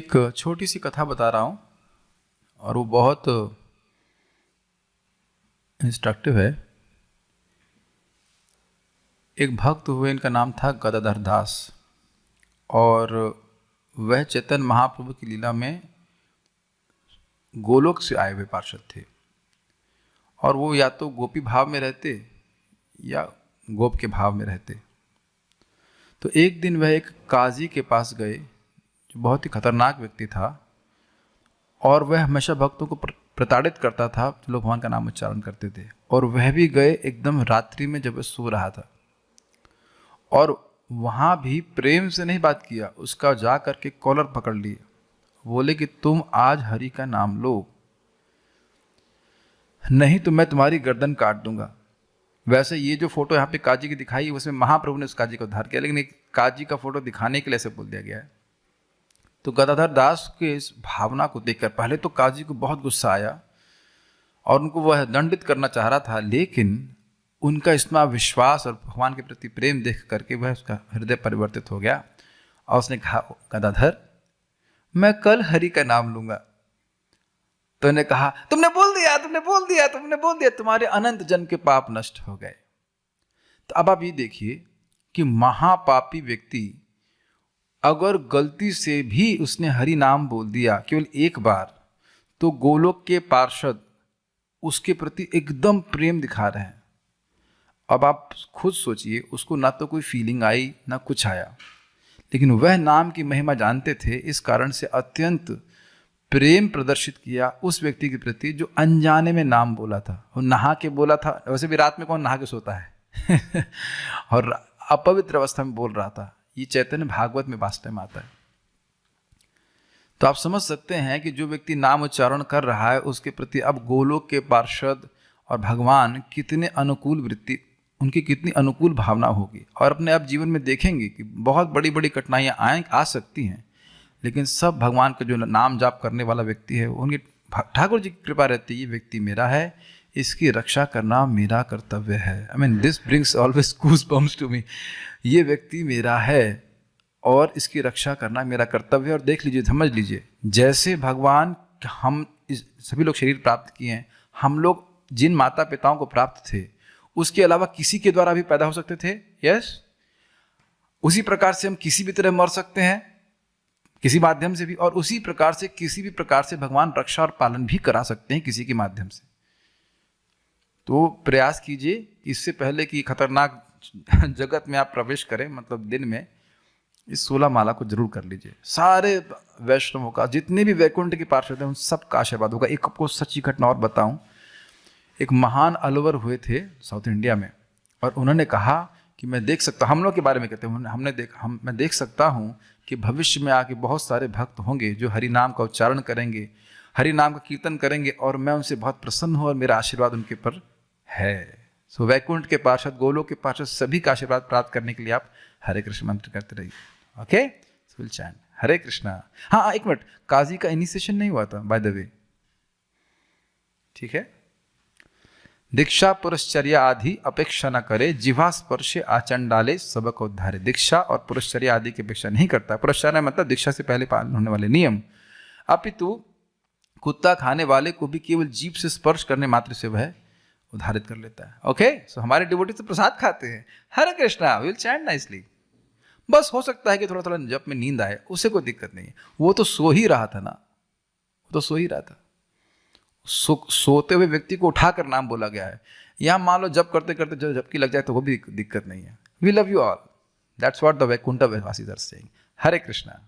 एक छोटी सी कथा बता रहा हूँ और वो बहुत इंस्ट्रक्टिव है। एक भक्त हुए, इनका नाम था गदाधर दास, और वह चैतन्य महाप्रभु की लीला में गोलोक से आए हुए पार्षद थे। और वो या तो गोपी भाव में रहते या गोप के भाव में रहते। तो एक दिन वह एक काजी के पास गए जो बहुत ही खतरनाक व्यक्ति था, और वह हमेशा भक्तों को प्रताड़ित करता था जो लोग भगवान का नाम उच्चारण करते थे। और वह भी गए एकदम रात्रि में जब वह सो रहा था, और वहाँ भी प्रेम से नहीं बात किया, उसका जा करके कॉलर पकड़ लिए, बोले कि तुम आज हरि का नाम लो, नहीं तो मैं तुम्हारी गर्दन काट दूंगा। वैसे ये जो फोटो यहाँ पे काजी की दिखाई, उसमें महाप्रभु ने उस काजी को उद्धार किया, लेकिन एक काजी का फोटो दिखाने के लिए ऐसे बोल दिया गया है। तो गदाधर दास के इस भावना को देखकर पहले तो काजी को बहुत गुस्सा आया और उनको वह दंडित करना चाह रहा था, लेकिन उनका इतना विश्वास और भगवान के प्रति प्रेम देख करके वह उसका हृदय परिवर्तित हो गया। और उसने कहा, गदाधर मैं कल हरि का नाम लूंगा। तो उन्हें कहा, तुमने बोल दिया, तुम्हारे अनंत जन्म के पाप नष्ट हो गए। तो अब आप ये देखिए कि महापापी व्यक्ति अगर गलती से भी उसने हरि नाम बोल दिया केवल एक बार, तो गोलोक के पार्षद उसके प्रति एकदम प्रेम दिखा रहे हैं। अब आप खुद सोचिए, उसको ना तो कोई फीलिंग आई ना कुछ आया, लेकिन वह नाम की महिमा जानते थे, इस कारण से अत्यंत प्रेम प्रदर्शित किया उस व्यक्ति के प्रति जो अनजाने में नाम बोला था और नहा के बोला था। वैसे भी रात में कौन नहा के सोता है और अपवित्र अवस्था में बोल रहा था। ये चैतन्य भागवत में वास्तव में आता है। तो आप समझ सकते हैं कि जो व्यक्ति नाम उच्चारण कर रहा है उसके प्रति अब गोलोक के पार्षद और भगवान कितने अनुकूल वृत्ति, उनकी कितनी अनुकूल भावना होगी। और अपने आप जीवन में देखेंगे कि बहुत बड़ी बड़ी कठिनाइयाँ आ सकती हैं, लेकिन सब भगवान का जो नाम जाप करने वाला व्यक्ति है, उनकी ठाकुर जी की कृपा रहती है, ये व्यक्ति मेरा है, इसकी रक्षा करना मेरा कर्तव्य है। I mean this brings always goosebumps to me. ये व्यक्ति मेरा है और इसकी रक्षा करना मेरा कर्तव्य है। और देख लीजिए, समझ लीजिए, जैसे भगवान हम सभी लोग शरीर प्राप्त किए हैं, हम लोग जिन माता पिताओं को प्राप्त थे उसके अलावा किसी के द्वारा भी पैदा हो सकते थे। यस, उसी प्रकार से हम किसी भी तरह मर सकते हैं, किसी माध्यम से भी, और उसी प्रकार से किसी भी प्रकार से भगवान रक्षा और पालन भी करा सकते हैं किसी के माध्यम से। तो प्रयास कीजिए इससे पहले कि खतरनाक जगत में आप प्रवेश करें, मतलब दिन में, इस 16 माला को जरूर कर लीजिए। सारे वैष्णवों का, जितने भी वैकुंठ के पार्षद हैं, उन सब का आशीर्वाद होगा। एक आपको सच्ची घटना और बताऊं। एक महान अलवर हुए थे साउथ इंडिया में, और उन्होंने कहा कि मैं देख सकता, हम लोग के बारे में कहते हैं, मैं देख सकता हूँ कि भविष्य में आके बहुत सारे भक्त होंगे जो हरि नाम का उच्चारण करेंगे, हरि नाम का कीर्तन करेंगे, और मैं उनसे बहुत प्रसन्न हूँ और मेरा आशीर्वाद उनके पर है। सो वैकुंठ के पार्षद, गोलोक के पार्षद, सभी का आशीर्वाद प्राप्त करने के लिए आप हरे कृष्ण मंत्र करते रहिए। ओके, विल चैंट हरे कृष्णा। हाँ, एक मिनट, काजी का इनिशिएशन नहीं हुआ था बाय द वे, ठीक है। दीक्षा पुरश्चर्या आदि अपेक्षा न करे, जिह्वा स्पर्शे आचंडाले सबक उद्धारे। दीक्षा और पुरश्चर्या आदि की अपेक्षा नहीं करता। पुरश्चर्या मतलब दीक्षा से पहले पालन होने वाले नियम, अपितु कुत्ता खाने वाले को भी केवल जीभ से स्पर्श करने मात्र से वह उद्धारित कर लेता है। ओके, सो हमारे डिवोटी तो प्रसाद खाते हैं, हरे कृष्णा, विल चैंट नाइसली। बस हो सकता है कि थोड़ा थोड़ा जब में नींद आए, उससे कोई दिक्कत नहीं है। वो तो सो ही रहा था ना, वो तो सो ही रहा था। सोते हुए व्यक्ति को उठाकर नाम बोला गया है। यहाँ मान लो जब करते करते जो झपकी लग जाए तो वो भी दिक्कत नहीं है। We love you all, that's what the Vaikunth वासीज आर सेइंग। हरे कृष्णा।